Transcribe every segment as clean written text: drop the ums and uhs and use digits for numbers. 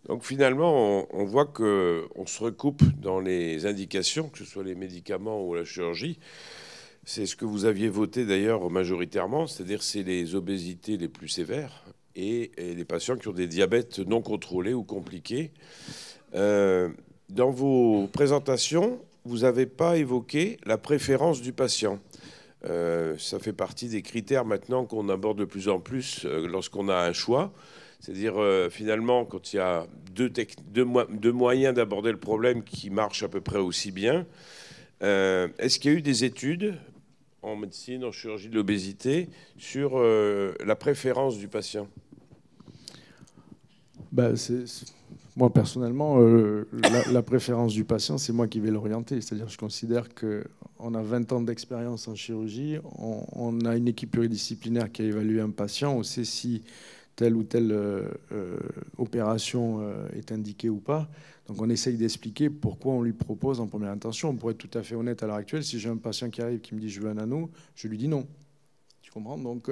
Donc finalement, on voit qu'on se recoupe dans les indications, que ce soit les médicaments ou la chirurgie. C'est ce que vous aviez voté d'ailleurs majoritairement, c'est-à-dire c'est les obésités les plus sévères et les patients qui ont des diabètes non contrôlés ou compliqués. Euh, dans vos présentations, vous n'avez pas évoqué la préférence du patient. Ça fait partie des critères maintenant qu'on aborde de plus en plus lorsqu'on a un choix. C'est-à-dire, finalement, quand il y a deux moyens d'aborder le problème qui marchent à peu près aussi bien, est-ce qu'il y a eu des études en médecine, en chirurgie de l'obésité, sur la préférence du patient? Bah, moi, personnellement, la préférence du patient, c'est moi qui vais l'orienter. C'est-à-dire, je considère qu'on a 20 ans d'expérience en chirurgie, on a une équipe pluridisciplinaire qui a évalué un patient, on sait si telle ou telle opération est indiquée ou pas. Donc, on essaye d'expliquer pourquoi on lui propose en première intention. Pour être tout à fait honnête, à l'heure actuelle, si j'ai un patient qui arrive qui me dit je veux un anneau, je lui dis non. Tu comprends? Donc,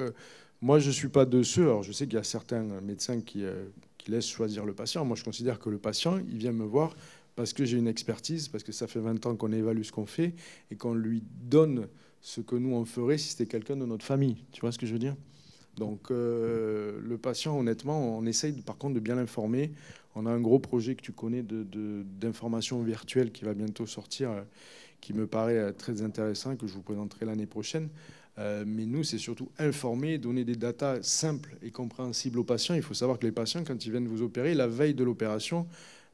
moi, je ne suis pas de ceux. Alors, je sais qu'il y a certains médecins qui laissent choisir le patient. Moi, je considère que le patient, il vient me voir parce que j'ai une expertise, parce que ça fait 20 ans qu'on évalue ce qu'on fait et qu'on lui donne ce que nous, on ferait si c'était quelqu'un de notre famille. Tu vois ce que je veux dire? Donc, le patient, honnêtement, on essaye par contre de bien l'informer. On a un gros projet que tu connais d'information virtuelle qui va bientôt sortir, qui me paraît très intéressant, que je vous présenterai l'année prochaine. Mais nous, c'est surtout informer, donner des datas simples et compréhensibles aux patients. Il faut savoir que les patients, quand ils viennent vous opérer, la veille de l'opération,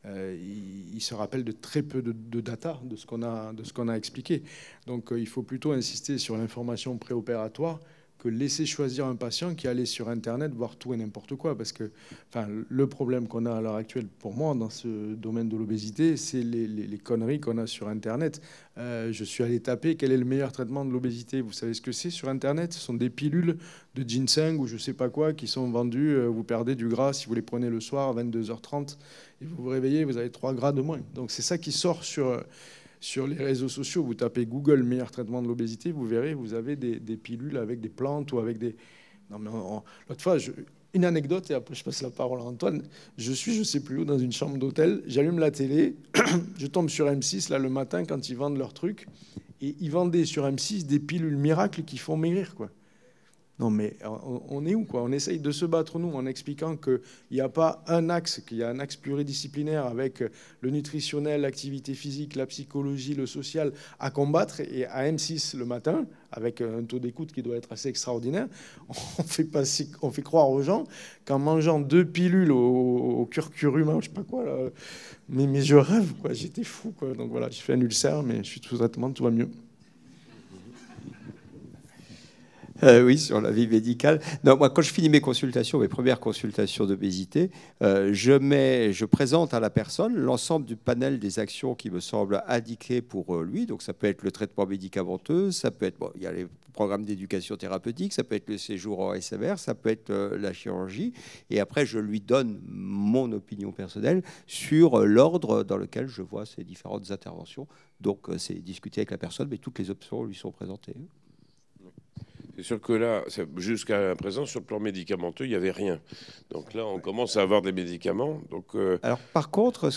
ils se rappellent de très peu de data de ce qu'on a expliqué. Donc, il faut plutôt insister sur l'information préopératoire que laisser choisir un patient qui allait sur Internet voir tout et n'importe quoi. Parce que enfin, le problème qu'on a à l'heure actuelle, pour moi, dans ce domaine de l'obésité, c'est les conneries qu'on a sur Internet. Je suis allé taper quel est le meilleur traitement de l'obésité. Vous savez ce que c'est sur Internet? Ce sont des pilules de ginseng ou je sais pas quoi qui sont vendues. Vous perdez du gras si vous les prenez le soir à 22h30 et vous vous réveillez, vous avez 3 gras de moins. Donc c'est ça qui sort sur les réseaux sociaux. Vous tapez Google meilleur traitement de l'obésité, vous verrez, vous avez des pilules avec des plantes ou avec des... Non, mais l'autre fois, une anecdote, et après je passe la parole à Antoine. Je suis, je sais plus où, dans une chambre d'hôtel, j'allume la télé, je tombe sur M6, là, le matin, quand ils vendent leurs trucs, et ils vendaient sur M6 des pilules miracles qui font maigrir, quoi. Non, mais on est où, quoi? On essaye de se battre, nous, en expliquant qu'il n'y a pas un axe, qu'il y a un axe pluridisciplinaire avec le nutritionnel, l'activité physique, la psychologie, le social à combattre. Et à M6 le matin, avec un taux d'écoute qui doit être assez extraordinaire, on fait croire aux gens qu'en mangeant 2 pilules au curcuma, je sais pas quoi, là, mais je rêve, quoi. J'étais fou, quoi. Donc voilà, j'ai fait un ulcère, mais je suis sous traitement, tout va mieux. Oui, sur la vie médicale. Non, moi, quand je finis mes consultations, mes premières consultations d'obésité, je présente à la personne l'ensemble du panel des actions qui me semblent indiquées pour lui. Donc, ça peut être le traitement médicamenteux, ça peut être, bon, il y a les programmes d'éducation thérapeutique, ça peut être le séjour en SMR, ça peut être la chirurgie. Et après, je lui donne mon opinion personnelle sur l'ordre dans lequel je vois ces différentes interventions. Donc, c'est discuter avec la personne, mais toutes les options lui sont présentées. C'est sûr que là, jusqu'à présent, sur le plan médicamenteux, il n'y avait rien. Donc là, on commence à avoir des médicaments. Donc, Alors, par contre,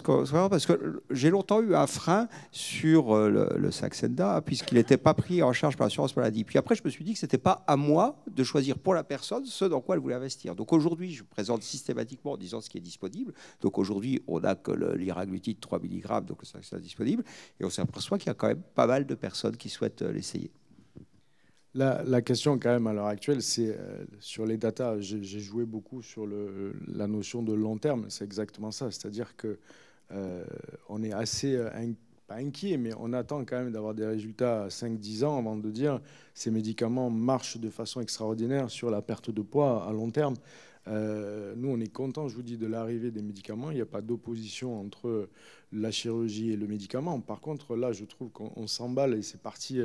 parce que j'ai longtemps eu un frein sur le Saxenda, puisqu'il n'était pas pris en charge par l'assurance maladie. Puis après, je me suis dit que ce n'était pas à moi de choisir pour la personne ce dans quoi elle voulait investir. Donc aujourd'hui, je présente systématiquement en disant ce qui est disponible. Donc aujourd'hui, on n'a que l'iraglutide 3 mg, donc le Saxenda est disponible. Et on s'aperçoit qu'il y a quand même pas mal de personnes qui souhaitent l'essayer. La question quand même à l'heure actuelle, c'est sur les datas. J'ai joué beaucoup sur la notion de long terme. C'est exactement ça. C'est-à-dire que on est assez, pas inquiet, mais on attend quand même d'avoir des résultats à 5-10 ans avant de dire ces médicaments marchent de façon extraordinaire sur la perte de poids à long terme. Nous, on est content, je vous dis, de l'arrivée des médicaments. Il n'y a pas d'opposition entre la chirurgie et le médicament. Par contre, là, je trouve qu'on s'emballe et c'est parti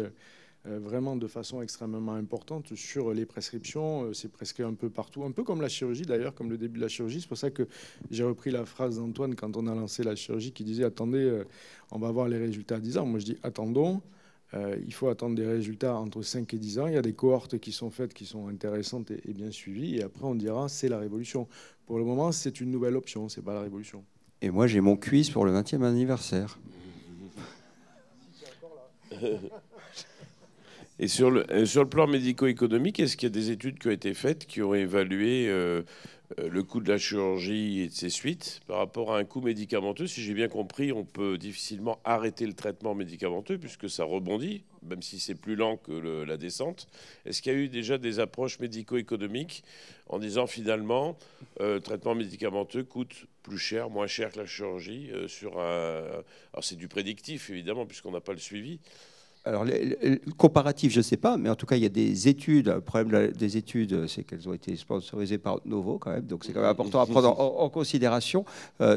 vraiment de façon extrêmement importante sur les prescriptions. C'est prescrit un peu partout, un peu comme la chirurgie d'ailleurs, comme le début de la chirurgie. C'est pour ça que j'ai repris la phrase d'Antoine quand on a lancé la chirurgie qui disait « Attendez, on va voir les résultats à 10 ans ». Moi, je dis « Attendons, Il faut attendre des résultats entre 5 et 10 ans. Il y a des cohortes qui sont faites, qui sont intéressantes et bien suivies. Et après, on dira c'est la révolution. Pour le moment, c'est une nouvelle option, c'est pas la révolution. Et moi, j'ai mon quiz pour le 20e anniversaire. Et sur le plan médico-économique, est-ce qu'il y a des études qui ont été faites qui ont évalué le coût de la chirurgie et de ses suites par rapport à un coût médicamenteux? Si j'ai bien compris, on peut difficilement arrêter le traitement médicamenteux puisque ça rebondit, même si c'est plus lent que la descente. Est-ce qu'il y a eu déjà des approches médico-économiques en disant finalement, le traitement médicamenteux coûte plus cher, moins cher que la chirurgie Alors c'est du prédictif, évidemment, puisqu'on n'a pas le suivi. Alors, comparatif, je ne sais pas, mais en tout cas, il y a des études. Le problème des études, c'est qu'elles ont été sponsorisées par Novo, quand même. Donc, c'est quand même important à prendre en considération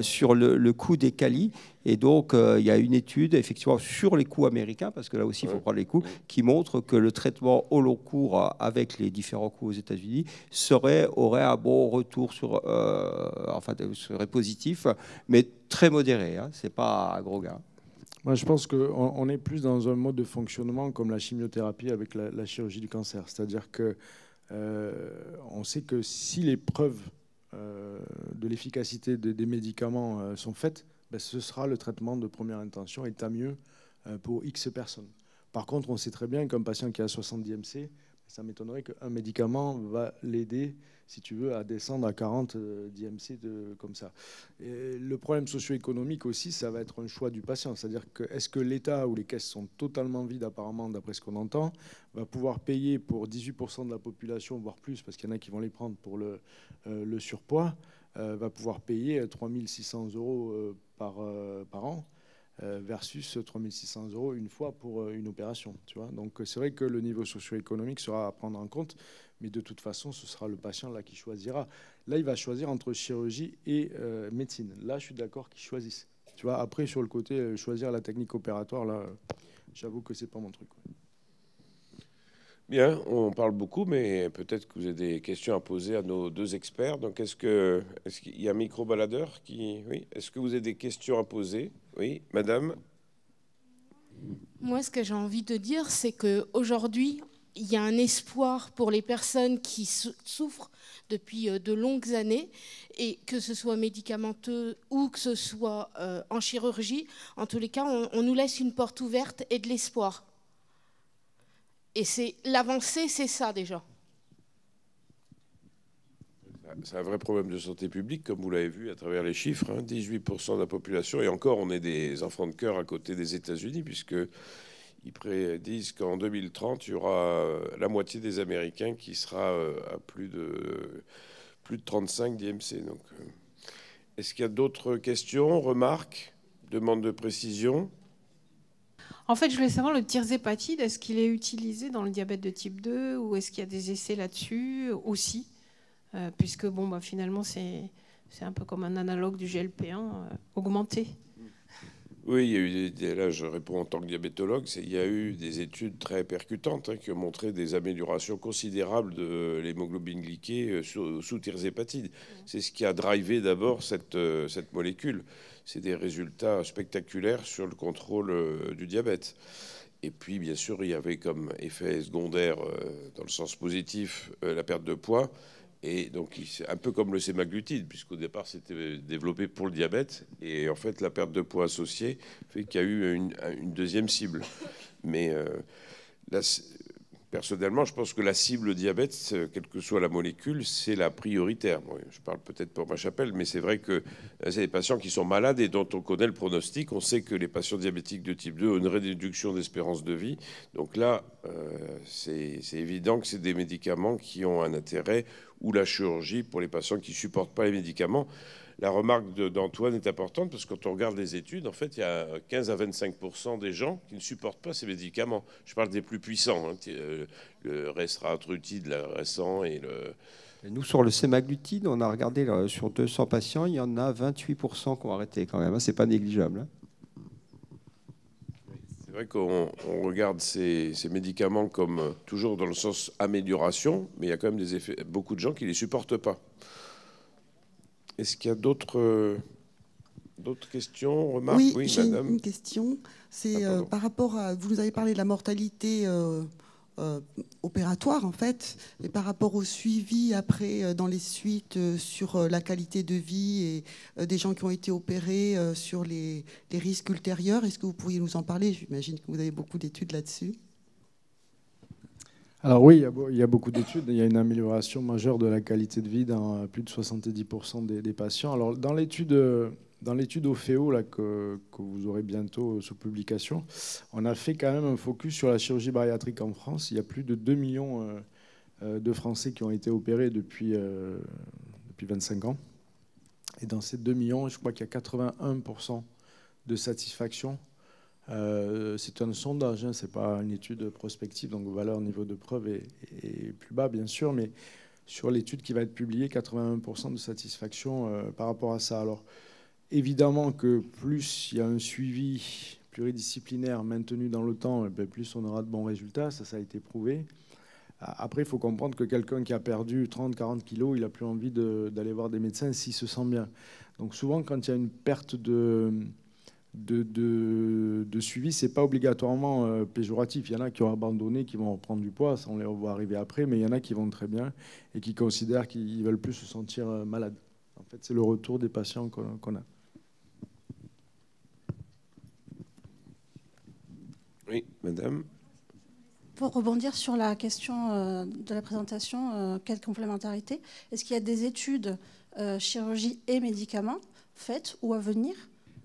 sur le coût des qualis. Et donc, il y a une étude, effectivement, sur les coûts américains, parce que là aussi, il faut prendre les coûts, qui montre que le traitement au long cours, avec les différents coûts aux États-Unis, aurait un bon retour serait positif, mais très modéré. Hein. Ce n'est pas un gros gain. Moi, je pense qu'on est plus dans un mode de fonctionnement comme la chimiothérapie avec la chirurgie du cancer. C'est-à-dire qu'on sait que si les preuves de l'efficacité des médicaments sont faites, ben, ce sera le traitement de première intention et tant mieux pour X personnes. Par contre, on sait très bien qu'un patient qui a 70 MC, ça m'étonnerait qu'un médicament va l'aider, si tu veux, à descendre à 40 d'IMC comme ça. Et le problème socio-économique aussi, ça va être un choix du patient. C'est-à-dire que est-ce que l'État, où les caisses sont totalement vides apparemment, d'après ce qu'on entend, va pouvoir payer pour 18% de la population, voire plus, parce qu'il y en a qui vont les prendre pour le surpoids, va pouvoir payer 3 600 € par an, versus 3 600 € une fois pour une opération. Tu vois. Donc c'est vrai que le niveau socio-économique sera à prendre en compte, mais de toute façon, ce sera le patient là qui choisira. Là, il va choisir entre chirurgie et médecine. Là, je suis d'accord qu'il choisisse. Tu vois. Après, sur le côté choisir la technique opératoire, là, j'avoue que c'est pas mon truc. Bien, on parle beaucoup, mais peut-être que vous avez des questions à poser à nos deux experts. Donc, est-ce qu'il y a un micro-baladeur qui... Oui. Est-ce que vous avez des questions à poser? Oui, madame. Moi, ce que j'ai envie de dire, c'est qu'aujourd'hui, il y a un espoir pour les personnes qui souffrent depuis de longues années, et que ce soit médicamenteux ou que ce soit en chirurgie. En tous les cas, on nous laisse une porte ouverte et de l'espoir. Et l'avancée, c'est ça déjà. C'est un vrai problème de santé publique, comme vous l'avez vu à travers les chiffres. 18% de la population, et encore, on est des enfants de cœur à côté des États-Unis, puisqu'ils prédisent qu'en 2030, il y aura la moitié des Américains qui sera à plus de 35 d'IMC. Donc, est-ce qu'il y a d'autres questions, remarques, demandes de précision? En fait, je voulais savoir, le tirzépatide, est-ce qu'il est utilisé dans le diabète de type 2 ou est-ce qu'il y a des essais là-dessus aussi puisque finalement, c'est un peu comme un analogue du GLP-1 augmenté. Oui, il y a eu là, je réponds en tant que diabétologue, il y a eu des études très percutantes qui ont montré des améliorations considérables de l'hémoglobine glyquée sous tirzépatide. C'est ce qui a drivé d'abord cette molécule. C'est des résultats spectaculaires sur le contrôle du diabète. Et puis, bien sûr, il y avait comme effet secondaire, dans le sens positif, la perte de poids. Et donc, c'est un peu comme le sémaglutide, puisqu'au départ, c'était développé pour le diabète. Et en fait, la perte de poids associée fait qu'il y a eu une deuxième cible. Mais personnellement, je pense que la cible diabète, quelle que soit la molécule, c'est la prioritaire. Bon, je parle peut-être pour ma chapelle, mais c'est vrai que c'est des patients qui sont malades et dont on connaît le pronostic. On sait que les patients diabétiques de type 2 ont une réduction d'espérance de vie. Donc là, c'est évident que c'est des médicaments qui ont un intérêt, ou la chirurgie pour les patients qui ne supportent pas les médicaments. La remarque d'Antoine est importante parce que quand on regarde les études, en fait, il y a 15 à 25% des gens qui ne supportent pas ces médicaments. Je parle des plus puissants, le resveratrutide, le récent et le... Et nous, sur le sémaglutide, on a regardé là, sur 200 patients, il y en a 28% qui ont arrêté quand même. C'est pas négligeable. C'est vrai qu'on regarde ces médicaments comme toujours dans le sens amélioration, mais il y a quand même beaucoup de gens qui ne les supportent pas. Est-ce qu'il y a d'autres d'autres questions, remarques? Oui, j'ai madame. une question. C'est par rapport à... Vous nous avez parlé de la mortalité opératoire, en fait, et par rapport au suivi après, dans les suites, sur la qualité de vie et des gens qui ont été opérés, sur les risques ultérieurs. Est-ce que vous pourriez nous en parler? J'imagine que vous avez beaucoup d'études là-dessus. Alors oui, il y a beaucoup d'études. Il y a une amélioration majeure de la qualité de vie dans plus de 70% des patients. Alors dans l'étude OFEO là, que vous aurez bientôt sous publication, on a fait quand même un focus sur la chirurgie bariatrique en France. Il y a plus de 2 millions de Français qui ont été opérés depuis 25 ans. Et dans ces 2 millions, je crois qu'il y a 81% de satisfaction. C'est un sondage, hein, ce n'est pas une étude prospective, donc valeur niveau de preuve est plus bas, bien sûr, mais sur l'étude qui va être publiée, 81% de satisfaction par rapport à ça. Alors, évidemment que plus il y a un suivi pluridisciplinaire maintenu dans le temps, plus on aura de bons résultats, ça a été prouvé. Après, il faut comprendre que quelqu'un qui a perdu 30-40 kilos, il n'a plus envie d'aller voir des médecins s'il se sent bien. Donc souvent, quand il y a une perte de suivi, c'est pas obligatoirement péjoratif. Il y en a qui ont abandonné, qui vont reprendre du poids, ça on les voit arriver après, mais il y en a qui vont très bien et qui considèrent qu'ils veulent plus se sentir malades. En fait, c'est le retour des patients qu'on a. Oui, madame. Pour rebondir sur la question de la présentation, quelle complémentarité? Est-ce qu'il y a des études chirurgie et médicaments faites ou à venir?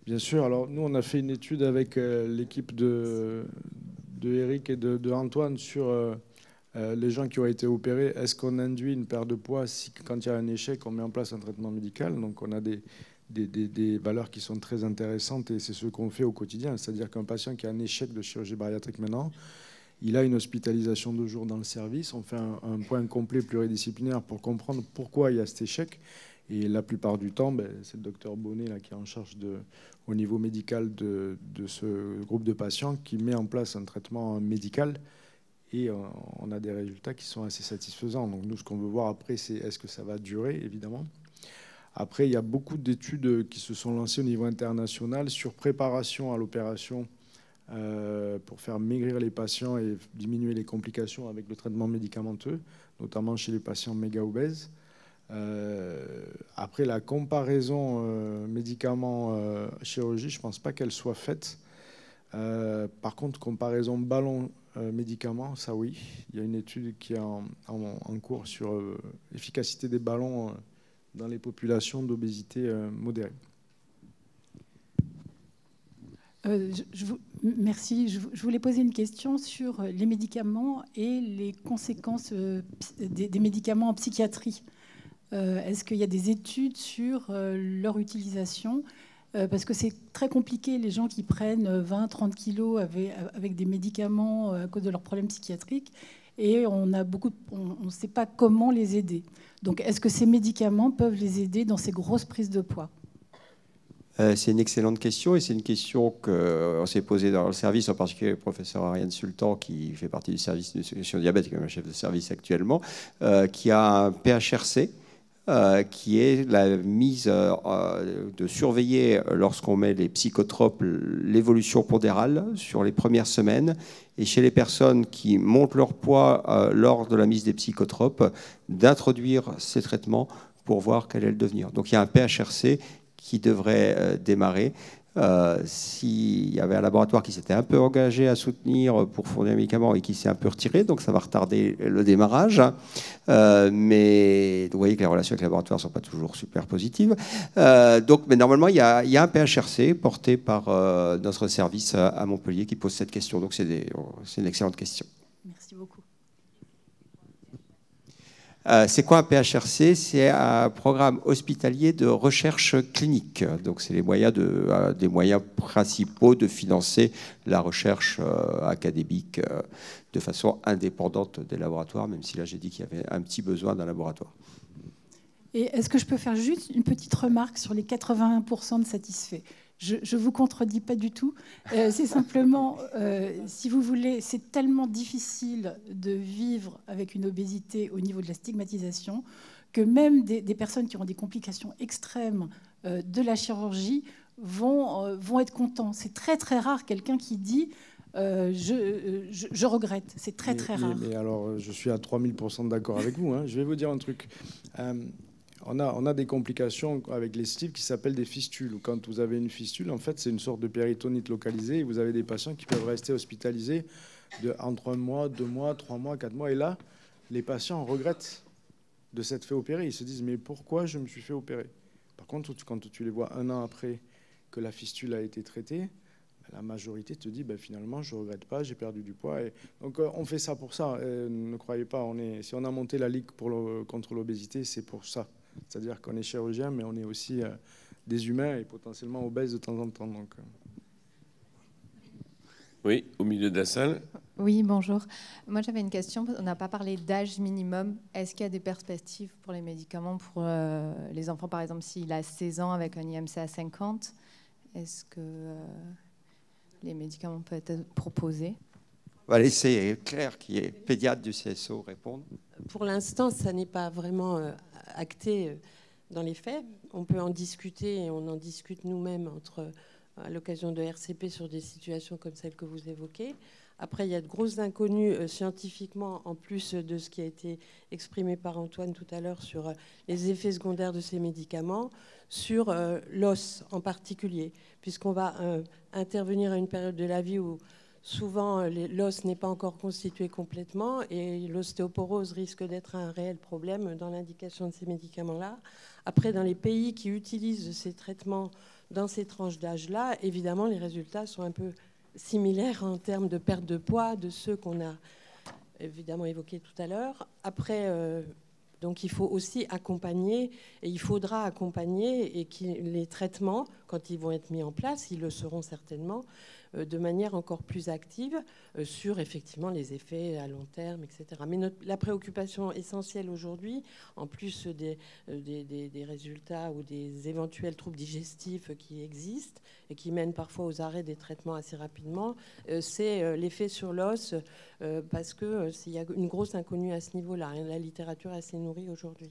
Bien sûr. Alors, nous, on a fait une étude avec l'équipe de Eric et de Antoine sur les gens qui ont été opérés. Est-ce qu'on induit une perte de poids si, quand il y a un échec, on met en place un traitement médical? Donc, on a des valeurs qui sont très intéressantes et c'est ce qu'on fait au quotidien. C'est-à-dire qu'un patient qui a un échec de chirurgie bariatrique maintenant, il a une hospitalisation de jour dans le service. On fait un point complet pluridisciplinaire pour comprendre pourquoi il y a cet échec. Et la plupart du temps, c'est le docteur Bonnet là, qui est en charge au niveau médical de ce groupe de patients qui met en place un traitement médical et on a des résultats qui sont assez satisfaisants. Donc nous, ce qu'on veut voir après, c'est est-ce que ça va durer, évidemment. Après, il y a beaucoup d'études qui se sont lancées au niveau international sur préparation à l'opération pour faire maigrir les patients et diminuer les complications avec le traitement médicamenteux, notamment chez les patients méga-obèses. Après, la comparaison médicaments-chirurgie, je ne pense pas qu'elle soit faite. Par contre, comparaison ballon-médicaments, ça oui. Il y a une étude qui est en cours sur l'efficacité des ballons dans les populations d'obésité modérée. Merci. Je voulais poser une question sur les médicaments et les conséquences des médicaments en psychiatrie. Est-ce qu'il y a des études sur leur utilisation? Parce que c'est très compliqué, les gens qui prennent 20-30 kilos avec des médicaments à cause de leurs problèmes psychiatriques, et on ne sait pas comment les aider. Donc, est-ce que ces médicaments peuvent les aider dans ces grosses prises de poids? C'est une excellente question et c'est une question qu'on s'est posée dans le service, en particulier le professeur Ariane Sultan, qui fait partie du service de solution diabète, qui est le chef de service actuellement, qui a un PHRC, qui est la mise de surveiller, lorsqu'on met les psychotropes, l'évolution pondérale sur les premières semaines, et chez les personnes qui montent leur poids lors de la mise des psychotropes, d'introduire ces traitements pour voir quel est le devenir. Donc il y a un PHRC qui devrait démarrer. S'il y avait un laboratoire qui s'était un peu engagé à soutenir pour fournir les médicaments et qui s'est un peu retiré, donc ça va retarder le démarrage. Mais vous voyez que les relations avec les laboratoires ne sont pas toujours super positives. Mais normalement, il y a un PHRC porté par notre service à Montpellier qui pose cette question. Donc c'est une excellente question. Merci beaucoup. C'est quoi un PHRC? C'est un programme hospitalier de recherche clinique. Donc, c'est des moyens principaux de financer la recherche académique de façon indépendante des laboratoires, même si là, j'ai dit qu'il y avait un petit besoin d'un laboratoire. Et est-ce que je peux faire juste une petite remarque sur les 81% de satisfaits? Je ne vous contredis pas du tout. C'est simplement, si vous voulez, c'est tellement difficile de vivre avec une obésité au niveau de la stigmatisation que même des personnes qui ont des complications extrêmes de la chirurgie vont être contents. C'est très très rare quelqu'un qui dit je regrette. C'est très très rare. Mais alors, je suis à 3000% d'accord avec vous. Hein. Je vais vous dire un truc. On a des complications avec les styles qui s'appellent des fistules. Quand vous avez une fistule, en fait, c'est une sorte de péritonite localisée. Et vous avez des patients qui peuvent rester hospitalisés entre 1 mois, 2 mois, 3 mois, 4 mois. Et là, les patients regrettent de s'être fait opérer. Ils se disent, mais pourquoi je me suis fait opérer? Par contre, quand tu les vois 1 an après que la fistule a été traitée, la majorité te dit, finalement, je ne regrette pas, j'ai perdu du poids. Et donc, on fait ça pour ça. Ne croyez pas, si on a monté la Ligue contre l'obésité, c'est pour ça. C'est-à-dire qu'on est chirurgien, mais on est aussi des humains et potentiellement obèses de temps en temps. Donc, Oui, au milieu de la salle. Oui, bonjour. Moi, j'avais une question. On n'a pas parlé d'âge minimum. Est-ce qu'il y a des perspectives pour les médicaments pour les enfants, par exemple, s'il a 16 ans avec un IMC à 50, est-ce que les médicaments peuvent être proposés? On va laisser Claire, qui est pédiatre du CSO, répondre. Pour l'instant, ça n'est pas vraiment acté dans les faits. On peut en discuter et on en discute nous-mêmes à l'occasion de RCP sur des situations comme celles que vous évoquez. Après, il y a de grosses inconnues scientifiquement, en plus de ce qui a été exprimé par Antoine tout à l'heure sur les effets secondaires de ces médicaments, sur l'os en particulier, puisqu'on va intervenir à une période de la vie où souvent l'os n'est pas encore constitué complètement et l'ostéoporose risque d'être un réel problème dans l'indication de ces médicaments-là. Après, dans les pays qui utilisent ces traitements dans ces tranches d'âge-là, évidemment, les résultats sont un peu similaires en termes de perte de poids de ceux qu'on a évidemment évoqués tout à l'heure. Après, donc il faut aussi accompagner, et il faudra accompagner, et les traitements, quand ils vont être mis en place, ils le seront certainement, de manière encore plus active sur effectivement les effets à long terme, etc. Mais la préoccupation essentielle aujourd'hui, en plus des résultats ou des éventuels troubles digestifs qui existent et qui mènent parfois aux arrêts des traitements assez rapidement, c'est l'effet sur l'os, parce qu'il y a une grosse inconnue à ce niveau-là. La littérature est assez nourrie aujourd'hui.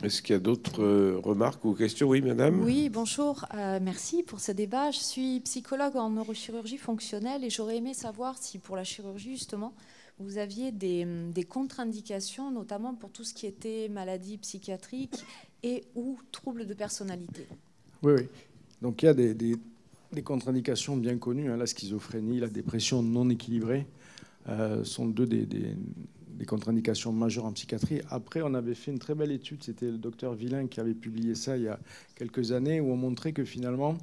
Est-ce qu'il y a d'autres remarques ou questions? Oui, madame. Oui, bonjour. Merci pour ce débat. Je suis psychologue en neurochirurgie fonctionnelle et j'aurais aimé savoir si pour la chirurgie, justement, vous aviez des contre-indications, notamment pour tout ce qui était maladies psychiatriques et ou troubles de personnalité. Oui. Donc, il y a des contre-indications bien connues. La schizophrénie, la dépression non équilibrée sont deux des contre-indications majeures en psychiatrie. Après, on avait fait une très belle étude, c'était le docteur Villain qui avait publié ça il y a quelques années, où on montrait que finalement,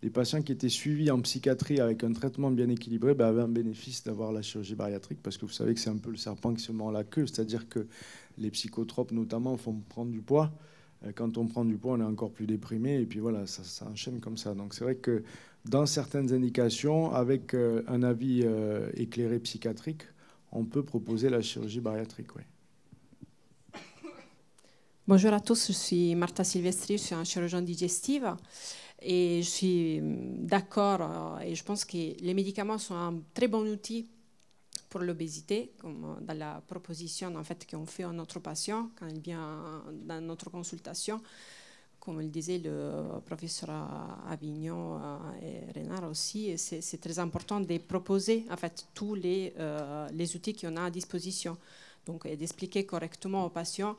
les patients qui étaient suivis en psychiatrie avec un traitement bien équilibré avaient un bénéfice d'avoir la chirurgie bariatrique, parce que vous savez que c'est un peu le serpent qui se mord la queue, c'est-à-dire que les psychotropes, notamment, font prendre du poids. Quand on prend du poids, on est encore plus déprimé, et puis voilà, ça enchaîne comme ça. Donc c'est vrai que dans certaines indications, avec un avis éclairé psychiatrique, on peut proposer la chirurgie bariatrique, oui. Bonjour à tous, je suis Marta Silvestri, je suis un chirurgien digestif et je suis d'accord et je pense que les médicaments sont un très bon outil pour l'obésité, comme dans la proposition en fait, qu'on fait à notre patient quand il vient dans notre consultation. Comme le disait le professeur Avignon et Renard aussi, c'est très important de proposer en fait, tous les outils qu'on a à disposition. Donc, d'expliquer correctement au patient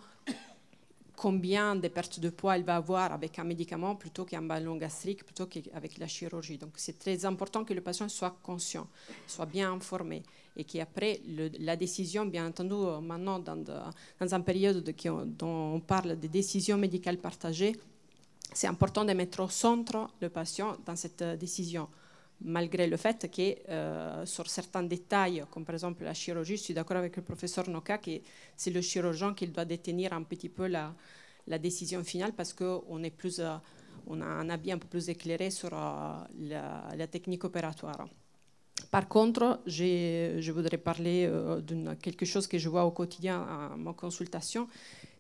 combien de pertes de poids il va avoir avec un médicament plutôt qu'un ballon gastrique, plutôt qu'avec la chirurgie. Donc, c'est très important que le patient soit conscient, soit bien informé et qu'après, la décision, bien entendu, maintenant, dans une période dont on parle de décisions médicales partagées, c'est important de mettre au centre le patient dans cette décision, malgré le fait que sur certains détails, comme par exemple la chirurgie, je suis d'accord avec le professeur Noka que c'est le chirurgien qui doit détenir un petit peu la décision finale parce qu'on a un avis un peu plus éclairé sur la technique opératoire. Par contre, je voudrais parler de quelque chose que je vois au quotidien à ma consultation,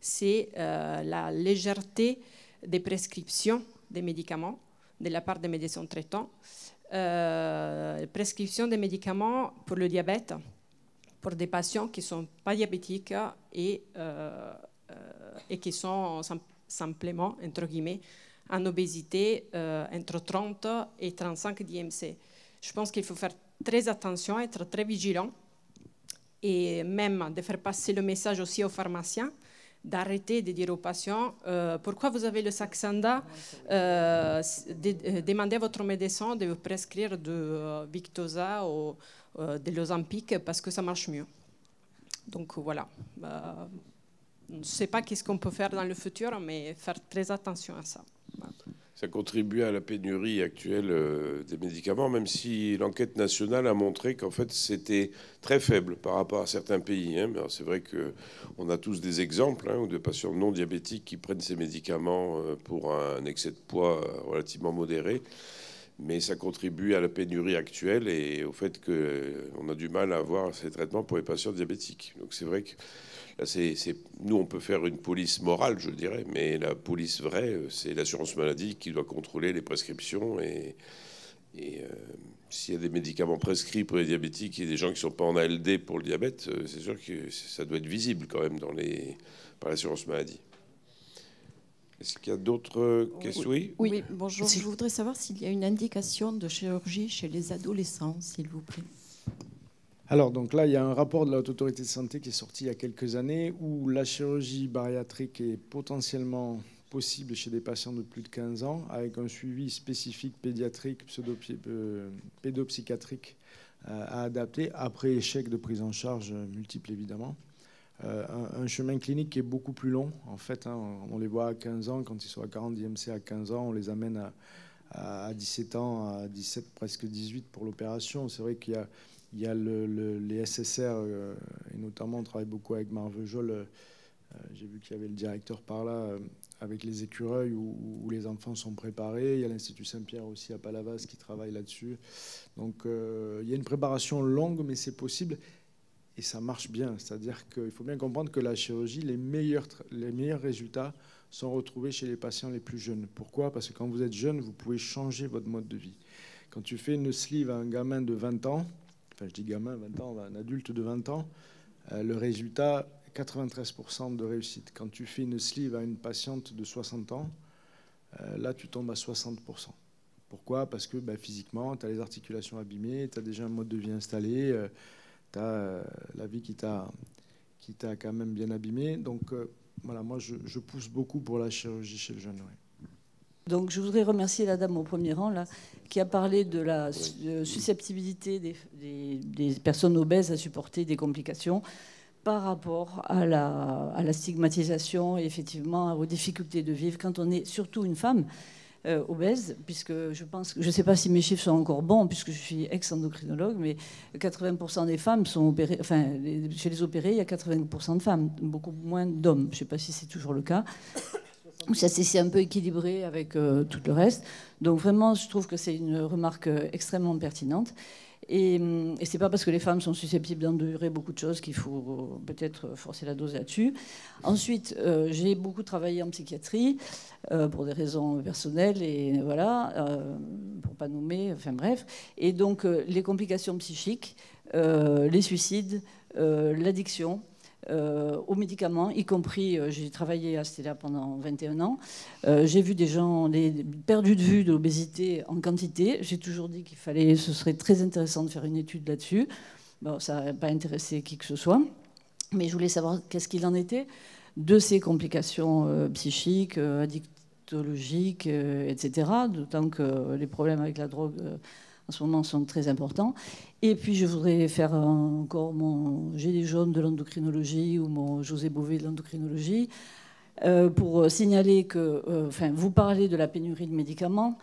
c'est la légèreté des prescriptions des médicaments de la part des médecins traitants. Prescription des médicaments pour le diabète, pour des patients qui ne sont pas diabétiques et qui sont simplement, entre guillemets, en obésité entre 30 et 35 d'IMC. Je pense qu'il faut faire très attention, être très vigilant et même de faire passer le message aussi aux pharmaciens, d'arrêter de dire aux patients pourquoi vous avez le Saxenda, demandez à votre médecin de vous prescrire de Victoza ou de l'Ozempic parce que ça marche mieux. Donc voilà. Je ne sais pas qu'est-ce qu'on peut faire dans le futur, mais faire très attention à ça. Voilà. Ça contribue à la pénurie actuelle des médicaments, même si l'enquête nationale a montré qu'en fait c'était très faible par rapport à certains pays. C'est vrai qu'on a tous des exemples de patients non diabétiques qui prennent ces médicaments pour un excès de poids relativement modéré, mais ça contribue à la pénurie actuelle et au fait qu'on a du mal à avoir ces traitements pour les patients diabétiques. Donc c'est vrai que là, nous, on peut faire une police morale, je dirais, mais la police vraie, c'est l'assurance maladie qui doit contrôler les prescriptions. Et s'il y a des médicaments prescrits pour les diabétiques et des gens qui ne sont pas en ALD pour le diabète, c'est sûr que ça doit être visible quand même par l'assurance maladie. Est-ce qu'il y a d'autres questions? Oui, bonjour. Je voudrais savoir s'il y a une indication de chirurgie chez les adolescents, s'il vous plaît. Alors, donc là, il y a un rapport de la Haute Autorité de Santé qui est sorti il y a quelques années où la chirurgie bariatrique est potentiellement possible chez des patients de plus de 15 ans avec un suivi spécifique pédiatrique, pédopsychiatrique à adapter après échec de prise en charge multiple, évidemment. Un chemin clinique qui est beaucoup plus long. En fait, on les voit à 15 ans, quand ils sont à 40 d'IMC à 15 ans, on les amène à 17 ans, à 17, presque 18 pour l'opération. C'est vrai qu'il y a les SSR, et notamment on travaille beaucoup avec Marvejol. J'ai vu qu'il y avait le directeur par là, avec les écureuils où les enfants sont préparés. Il y a l'Institut Saint-Pierre aussi à Palavas qui travaille là-dessus. Donc il y a une préparation longue, mais c'est possible. Et ça marche bien. C'est-à-dire qu'il faut bien comprendre que la chirurgie, les meilleurs résultats sont retrouvés chez les patients les plus jeunes. Pourquoi? Parce que quand vous êtes jeune, vous pouvez changer votre mode de vie. Quand tu fais une sleeve à un gamin de 20 ans, enfin je dis gamin, 20 ans, un adulte de 20 ans, le résultat, 93% de réussite. Quand tu fais une sleeve à une patiente de 60 ans, là tu tombes à 60%. Pourquoi? Parce que physiquement, tu as les articulations abîmées, tu as déjà un mode de vie installé, tu as la vie qui t'a quand même bien abîmé. Donc voilà, moi je pousse beaucoup pour la chirurgie chez le jeune. Ouais. Donc je voudrais remercier la dame au premier rang là, qui a parlé de la susceptibilité des personnes obèses à supporter des complications par rapport à la stigmatisation et effectivement aux difficultés de vivre quand on est surtout une femme obèse, puisque je ne sais pas si mes chiffres sont encore bons, puisque je suis ex-endocrinologue, mais 80% des femmes sont opérées, enfin, chez les opérés, il y a 80% de femmes, beaucoup moins d'hommes. Je ne sais pas si c'est toujours le cas. Ça s'est un peu équilibré avec tout le reste. Donc vraiment, je trouve que c'est une remarque extrêmement pertinente. Et ce n'est pas parce que les femmes sont susceptibles d'endurer beaucoup de choses qu'il faut peut-être forcer la dose là-dessus. Ensuite, j'ai beaucoup travaillé en psychiatrie pour des raisons personnelles et voilà, pour pas nommer, enfin bref. Et donc les complications psychiques, les suicides, l'addiction, aux médicaments, y compris, j'ai travaillé à Stella pendant 21 ans. J'ai vu des gens perdus de vue de l'obésité en quantité. J'ai toujours dit ce serait très intéressant de faire une étude là-dessus. Bon, ça n'a pas intéressé qui que ce soit. Mais je voulais savoir qu'est-ce qu'il en était de ces complications psychiques, addictologiques, etc. D'autant que les problèmes avec la drogue en ce moment sont très importants. Et puis je voudrais faire encore mon gilet jaune de l'endocrinologie ou mon José Bové de l'endocrinologie pour signaler que, vous parlez de la pénurie de médicaments,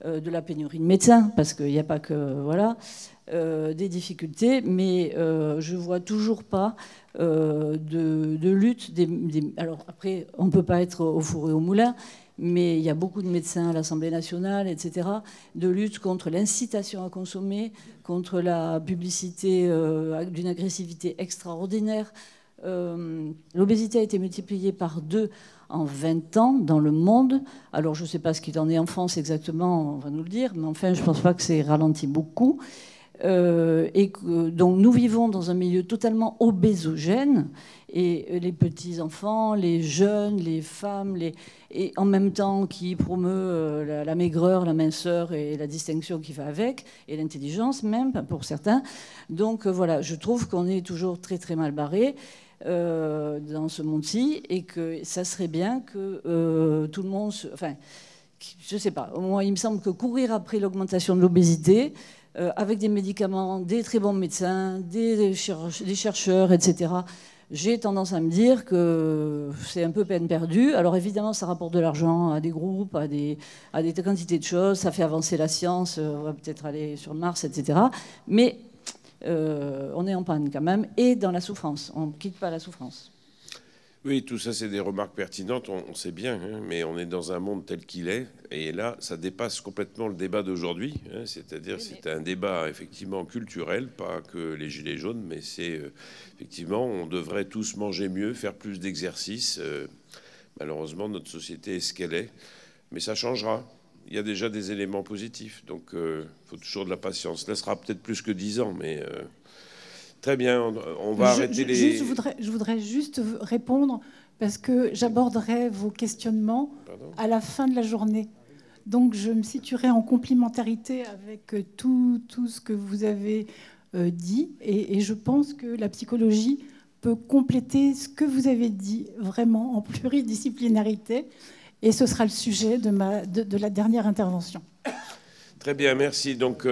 de la pénurie de médecins, parce qu'il n'y a pas que des difficultés, mais je ne vois toujours pas de lutte. Alors après, on ne peut pas être au four et au moulin, mais il y a beaucoup de médecins à l'Assemblée nationale, etc., de lutte contre l'incitation à consommer, contre la publicité d'une agressivité extraordinaire. L'obésité a été multipliée par 2 en 20 ans dans le monde. Alors je ne sais pas ce qu'il en est en France exactement, on va nous le dire, mais enfin je ne pense pas que c'est ralenti beaucoup. et que, donc nous vivons dans un milieu totalement obésogène, et les petits-enfants, les jeunes, les femmes, et en même temps qui promeut la maigreur, la minceur et la distinction qui va avec, et l'intelligence même pour certains. Donc voilà, je trouve qu'on est toujours très très mal barré dans ce monde-ci, et que ça serait bien que tout le monde... Enfin, je ne sais pas, moi il me semble que courir après l'augmentation de l'obésité, avec des médicaments, des très bons médecins, des chercheurs, etc., j'ai tendance à me dire que c'est un peu peine perdue. Alors évidemment, ça rapporte de l'argent à des groupes, à des quantités de choses, ça fait avancer la science, on va peut-être aller sur Mars, etc. Mais on est en panne quand même, et dans la souffrance. On ne quitte pas la souffrance. Oui, tout ça, c'est des remarques pertinentes, on sait bien, hein, mais on est dans un monde tel qu'il est, et là, ça dépasse complètement le débat d'aujourd'hui, hein, c'est-à-dire c'est un débat effectivement culturel, pas que les gilets jaunes, mais c'est effectivement, on devrait tous manger mieux, faire plus d'exercice. Malheureusement, notre société est ce qu'elle est, mais ça changera. Il y a déjà des éléments positifs, donc il faut toujours de la patience. Ça sera peut-être plus que 10 ans, mais... Très bien, on va arrêter les... Je voudrais juste répondre, parce que j'aborderai vos questionnements à la fin de la journée. Donc je me situerai en complémentarité avec tout ce que vous avez dit. Et je pense que la psychologie peut compléter ce que vous avez dit vraiment en pluridisciplinarité. Et ce sera le sujet de la dernière intervention. Très bien, merci. Donc...